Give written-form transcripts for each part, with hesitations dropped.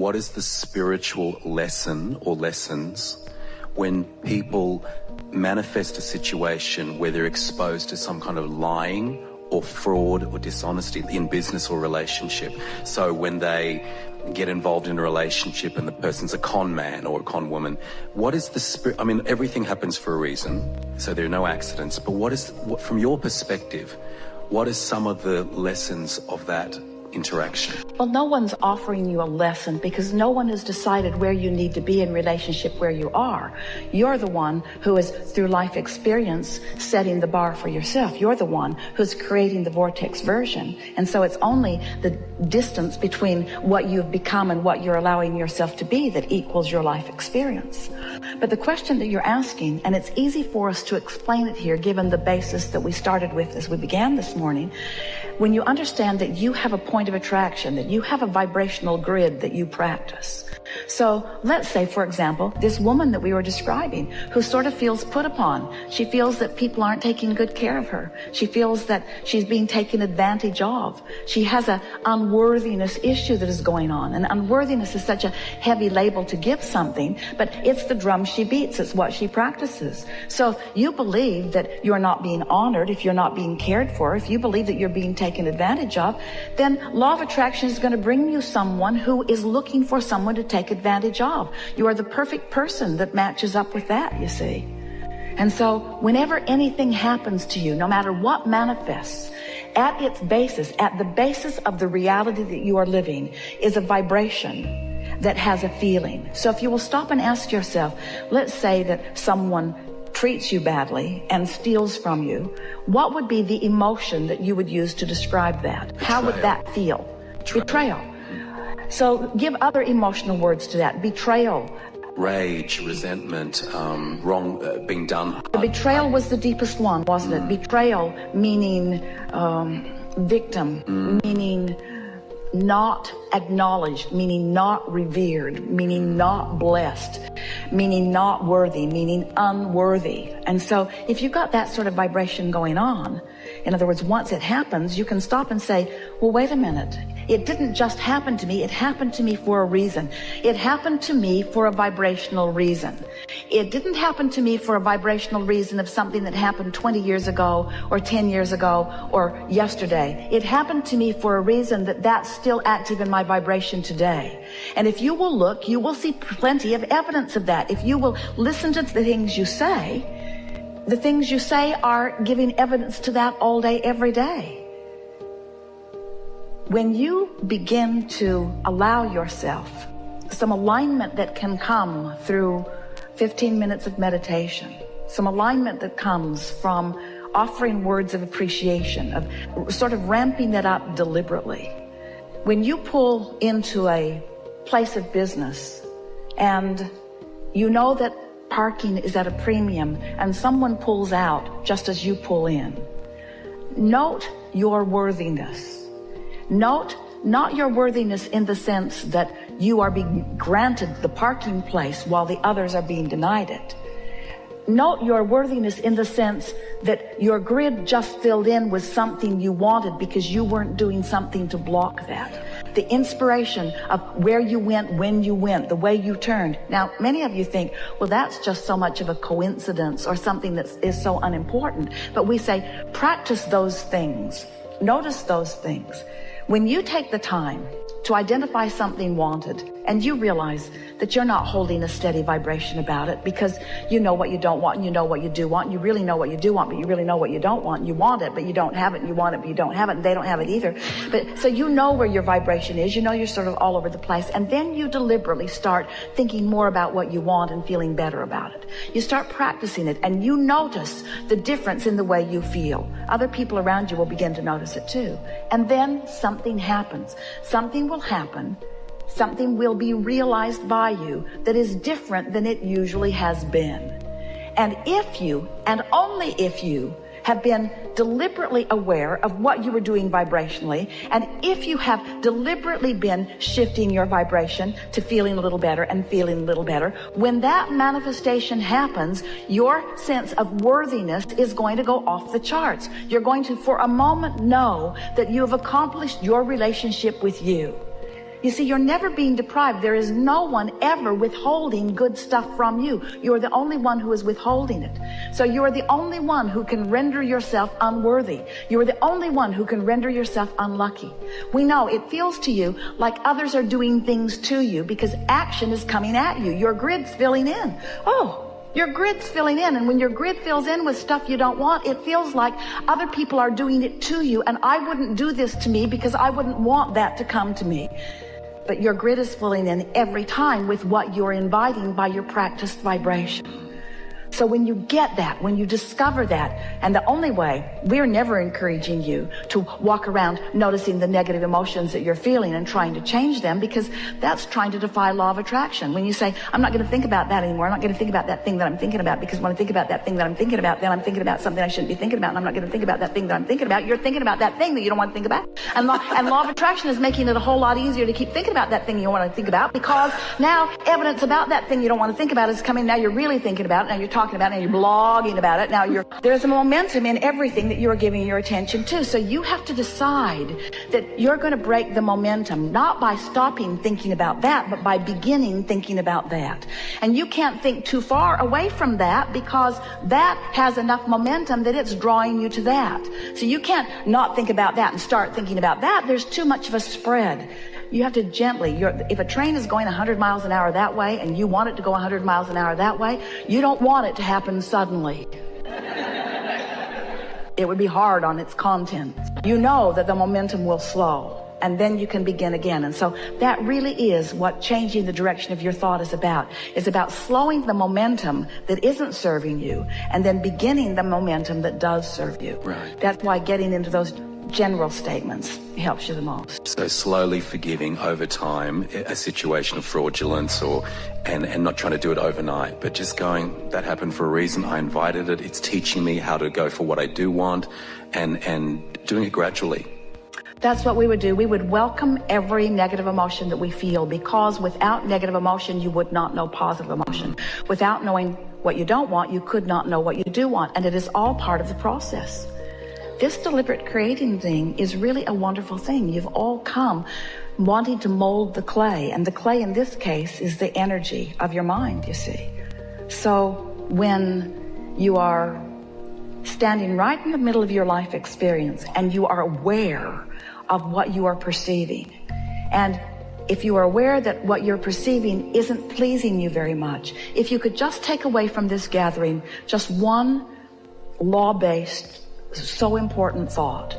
what is the spiritual lesson or lessons when people manifest a situation where they're exposed to some kind of lying or fraud or dishonesty in business or relationship? So when they get involved in a relationship and the person's a con man or a con woman, what is the spirit? I mean, everything happens for a reason, so there are no accidents, but what from your perspective, what are some of the lessons of that interaction? Well, no one's offering you a lesson because no one has decided where you need to be in relationship where you are. You're the one who is, through life experience, setting the bar for yourself. You're the one who's creating the vortex version. And so it's only the distance between what you've become and what you're allowing yourself to be that equals your life experience. But the question that you're asking, and it's easy for us to explain it here given the basis that we started with as we began this morning, when you understand that you have a point of attraction, that you have a vibrational grid that you practice. So let's say, for example, this woman that we were describing who sort of feels put upon. She feels that people aren't taking good care of her. She feels that she's being taken advantage of. She has an unworthiness issue that is going on. And unworthiness is such a heavy label to give something, but it's the drum she beats. It's what she practices. So if you believe that you're not being honored, if you're not being cared for, if you believe that you're being taken advantage of, then law of attraction is going to bring you someone who is looking for someone to take advantage of. You are the perfect person that matches up with that, you see. And so whenever anything happens to you, no matter what manifests, at its basis, at the basis of the reality that you are living is a vibration that has a feeling. So if you will stop and ask yourself, let's say that someone treats you badly and steals from you, what would be the emotion that you would use to describe that? Betrayal. How would that feel? Betrayal. So give other emotional words to that. Betrayal. Rage, resentment, wrong, being done. The betrayal was the deepest one, wasn't it? Betrayal meaning victim, meaning not acknowledged, meaning not revered, meaning not blessed, meaning not worthy, meaning unworthy. And so if you've got that sort of vibration going on, in other words, once it happens, you can stop and say, well, wait a minute. It didn't just happen to me. It happened to me for a reason. It happened to me for a vibrational reason. It didn't happen to me for a vibrational reason of something that happened 20 years ago or 10 years ago or yesterday. It happened to me for a reason that's still active in my vibration today. And if you will look, you will see plenty of evidence of that. If you will listen to the things you say are giving evidence to that all day, every day. When you begin to allow yourself some alignment that can come through 15 minutes of meditation, some alignment that comes from offering words of appreciation, of sort of ramping that up deliberately. When you pull into a place of business and you know that parking is at a premium and someone pulls out just as you pull in, note your worthiness. Note not your worthiness in the sense that you are being granted the parking place while the others are being denied it. Note your worthiness in the sense that your grid just filled in with something you wanted because you weren't doing something to block that. The inspiration of where you went, when you went, the way you turned. Now, many of you think, well, that's just so much of a coincidence or something that is so unimportant. But we say, practice those things. Notice those things. When you take the time to identify something wanted and you realize that you're not holding a steady vibration about it because you know what you don't want and you know what you do want and you really know what you do want but you really know what you don't want and you want it but you don't have it and you want it but you don't have it and they don't have it either. But so you know where your vibration is, you know you're sort of all over the place, and then you deliberately start thinking more about what you want and feeling better about it. You start practicing it and you notice the difference in the way you feel. Other people around you will begin to notice it too. And then something happens. Something will happen. Something will be realized by you that is different than it usually has been. And if you, and only if you, have been deliberately aware of what you were doing vibrationally, and if you have deliberately been shifting your vibration to feeling a little better and feeling a little better, when that manifestation happens, your sense of worthiness is going to go off the charts. You're going to, for a moment, know that you have accomplished your relationship with you. You see, you're never being deprived. There is no one ever withholding good stuff from you. You're the only one who is withholding it. So you're the only one who can render yourself unworthy. You're the only one who can render yourself unlucky. We know it feels to you like others are doing things to you because action is coming at you. Your grid's filling in. Your grid's filling in, and when your grid fills in with stuff you don't want, it feels like other people are doing it to you, and I wouldn't do this to me because I wouldn't want that to come to me. But your grid is filling in every time with what you're inviting by your practiced vibration. So when you get that, when you discover that, and the only way, we're never encouraging you to walk around noticing the negative emotions that you're feeling and trying to change them, because that's trying to defy law of attraction. When you say, I'm not going to think about that anymore, I'm not going to think about that thing that I'm thinking about, because when I think about that thing that I'm thinking about, then I'm thinking about something I shouldn't be thinking about, and I'm not going to think about that thing that I'm thinking about. You're thinking about that thing that you don't want to think about. And law of attraction is making it a whole lot easier to keep thinking about that thing you don't want to think about, because now evidence about that thing you don't want to think about is coming. Now you're really thinking about it. Now you're talking about it, and you're blogging about it. Now there's a momentum in everything that you're giving your attention to. So you have to decide that you're going to break the momentum, not by stopping thinking about that, but by beginning thinking about that. And you can't think too far away from that, because that has enough momentum that it's drawing you to that. So you can't not think about that and start thinking about that. There's too much of a spread. You have to gently, if a train is going 100 miles an hour that way and you want it to go 100 miles an hour that way, you don't want it to happen suddenly. It would be hard on its contents. You know that the momentum will slow, and then you can begin again. And so that really is what changing the direction of your thought is about. It's about slowing the momentum that isn't serving you and then beginning the momentum that does serve you. Right. That's why getting into those general statements helps you the most. So slowly forgiving over time a situation of fraudulence, and not trying to do it overnight, but just going, that happened for a reason, I invited it, it's teaching me how to go for what I do want, and doing it gradually. That's what we would do. We would welcome every negative emotion that we feel, because without negative emotion, you would not know positive emotion. Without knowing what you don't want, you could not know what you do want, and it is all part of the process. This deliberate creating thing is really a wonderful thing. You've all come wanting to mold the clay, and the clay in this case is the energy of your mind, you see. So when you are standing right in the middle of your life experience and you are aware of what you are perceiving, and if you are aware that what you're perceiving isn't pleasing you very much, if you could just take away from this gathering just one law-based, so important thought.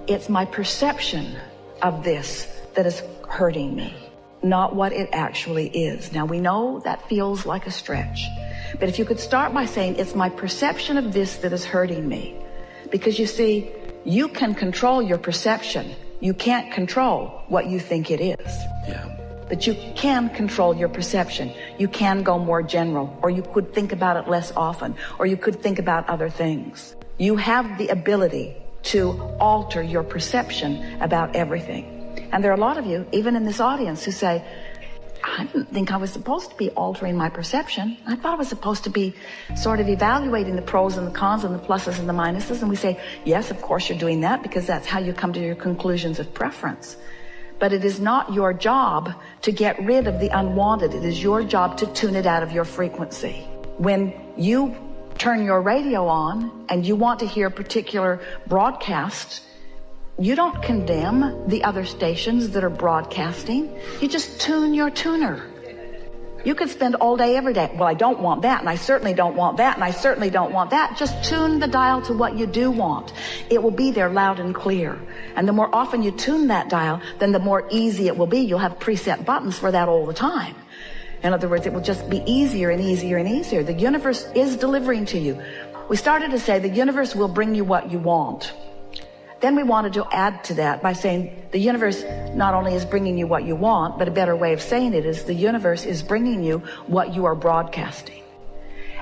It's my perception of this that is hurting me, not what it actually is. Now we know that feels like a stretch, but if you could start by saying, it's my perception of this that is hurting me. Because you see, you can control your perception. You can't control what you think it is. Yeah. But you can control your perception. You can go more general, or you could think about it less often, or you could think about other things. You have the ability to alter your perception about everything. And there are a lot of you, even in this audience, who say, I didn't think I was supposed to be altering my perception. I thought I was supposed to be sort of evaluating the pros and the cons and the pluses and the minuses. And we say, yes, of course you're doing that, because that's how you come to your conclusions of preference. But it is not your job to get rid of the unwanted. It is your job to tune it out of your frequency. When you turn your radio on and you want to hear a particular broadcast, you don't condemn the other stations that are broadcasting. You just tune your tuner. You could spend all day, every day, well, I don't want that, and I certainly don't want that, and I certainly don't want that. Just tune the dial to what you do want. It will be there loud and clear. And the more often you tune that dial, then the more easy it will be. You'll have preset buttons for that all the time. In other words, it will just be easier and easier and easier. The universe is delivering to you. We started to say the universe will bring you what you want. Then we wanted to add to that by saying the universe not only is bringing you what you want, but a better way of saying it is the universe is bringing you what you are broadcasting.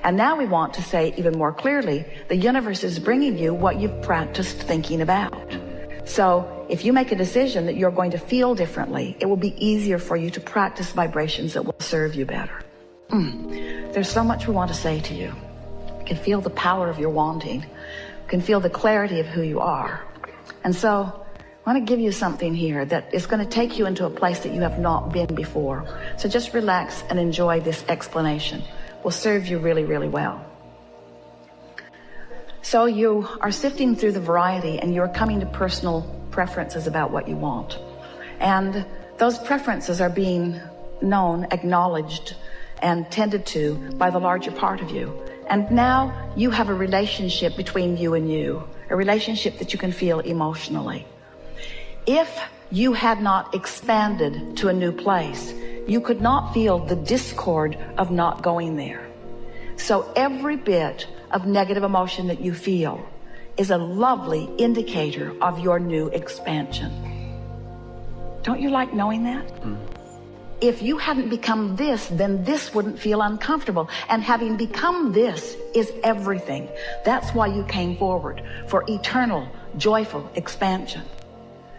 And now we want to say even more clearly, the universe is bringing you what you've practiced thinking about. So if you make a decision that you're going to feel differently, it will be easier for you to practice vibrations that will serve you better. There's so much we want to say to you. You can feel the power of your wanting. You can feel the clarity of who you are. And so I want to give you something here that is going to take you into a place that you have not been before. So just relax and enjoy this explanation. It will serve you really, really well. So you are sifting through the variety and you're coming to personal preferences about what you want. And those preferences are being known, acknowledged, and tended to by the larger part of you. And now you have a relationship between you and you, a relationship that you can feel emotionally. If you had not expanded to a new place, you could not feel the discord of not going there. So every bit of negative emotion that you feel is a lovely indicator of your new expansion. Don't you like knowing that? If you hadn't become this, then this wouldn't feel uncomfortable. And having become this is everything. That's why you came forward, for eternal, joyful expansion.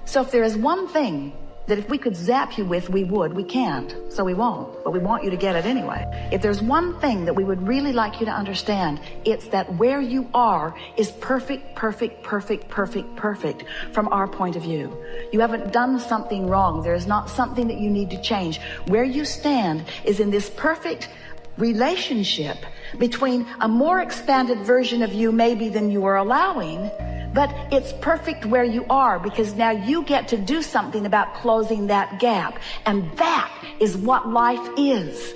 So if there is one thing that if we could zap you with, we would. We can't, so we won't. But we want you to get it anyway. If there's one thing that we would really like you to understand, it's that where you are is perfect, perfect, perfect, perfect, perfect from our point of view. You haven't done something wrong. There is not something that you need to change. Where you stand is in this perfect relationship between a more expanded version of you maybe than you are allowing, but it's perfect where you are, because now you get to do something about closing that gap. And that is what life is.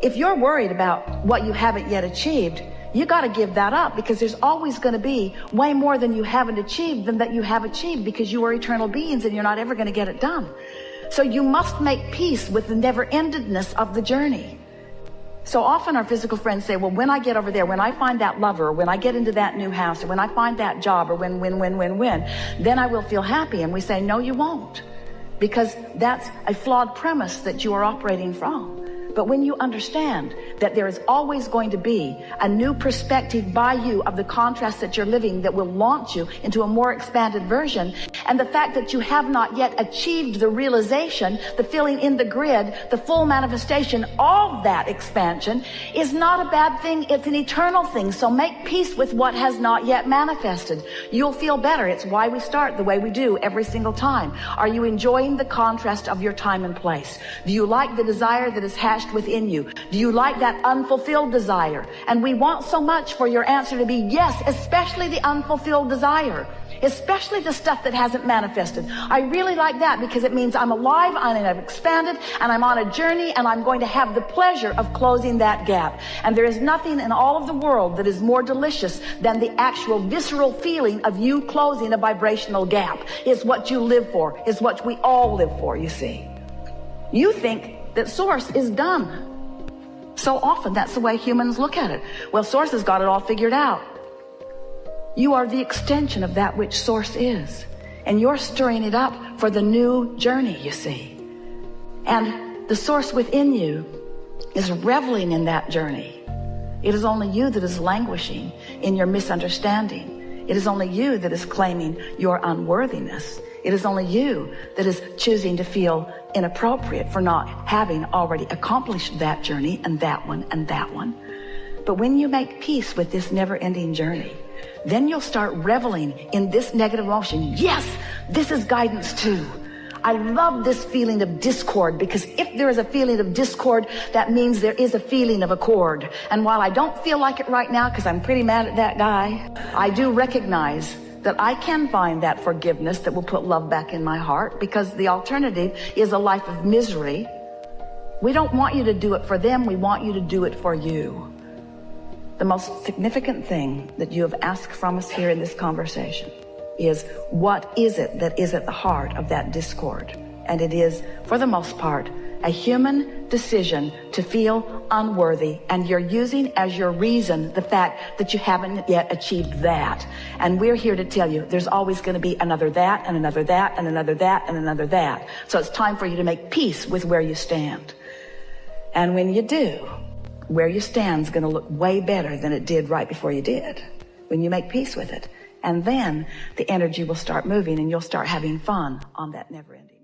If you're worried about what you haven't yet achieved, you got to give that up, because there's always going to be way more than you haven't achieved than that you have achieved, because you are eternal beings and you're not ever going to get it done. So you must make peace with the never-endedness of the journey. So often our physical friends say, well, when I get over there, when I find that lover, or when I get into that new house, or when I find that job, or when, then I will feel happy. And we say, no, you won't, because that's a flawed premise that you are operating from. But when you understand that there is always going to be a new perspective by you of the contrast that you're living that will launch you into a more expanded version, and the fact that you have not yet achieved the realization, the filling in the grid, the full manifestation of that expansion is not a bad thing. It's an eternal thing. So make peace with what has not yet manifested. You'll feel better. It's why we start the way we do every single time. Are you enjoying the contrast of your time and place? Do you like the desire that is hatched within you? Do you like that unfulfilled desire? And we want so much for your answer to be yes, especially the unfulfilled desire, especially the stuff that hasn't manifested. I really like that, because it means I'm alive and I've expanded and I'm on a journey, and I'm going to have the pleasure of closing that gap. And there is nothing in all of the world that is more delicious than the actual visceral feeling of you closing a vibrational gap. It's what you live for. It's what we all live for, you see. You think that Source is done. So often that's the way humans look at it. Well, Source has got it all figured out. You are the extension of that which Source is. And you're stirring it up for the new journey, you see. And the Source within you is reveling in that journey. It is only you that is languishing in your misunderstanding. It is only you that is claiming your unworthiness. It is only you that is choosing to feel inappropriate for not having already accomplished that journey and that one and that one. But when you make peace with this never-ending journey, then you'll start reveling in this negative emotion. Yes, this is guidance too. I love this feeling of discord, because if there is a feeling of discord, that means there is a feeling of accord. And while I don't feel like it right now, because I'm pretty mad at that guy, I do recognize that I can find that forgiveness that will put love back in my heart, because the alternative is a life of misery. We don't want you to do it for them. We want you to do it for you. The most significant thing that you have asked from us here in this conversation is, what is it that is at the heart of that discord? And it is, for the most part, a human decision to feel unworthy, and you're using as your reason the fact that you haven't yet achieved that. And we're here to tell you there's always going to be another that, and another that, and another that, and another that. So it's time for you to make peace with where you stand. And when you do, where you stand is going to look way better than it did right before you did, when you make peace with it. And then the energy will start moving, and you'll start having fun on that never-ending.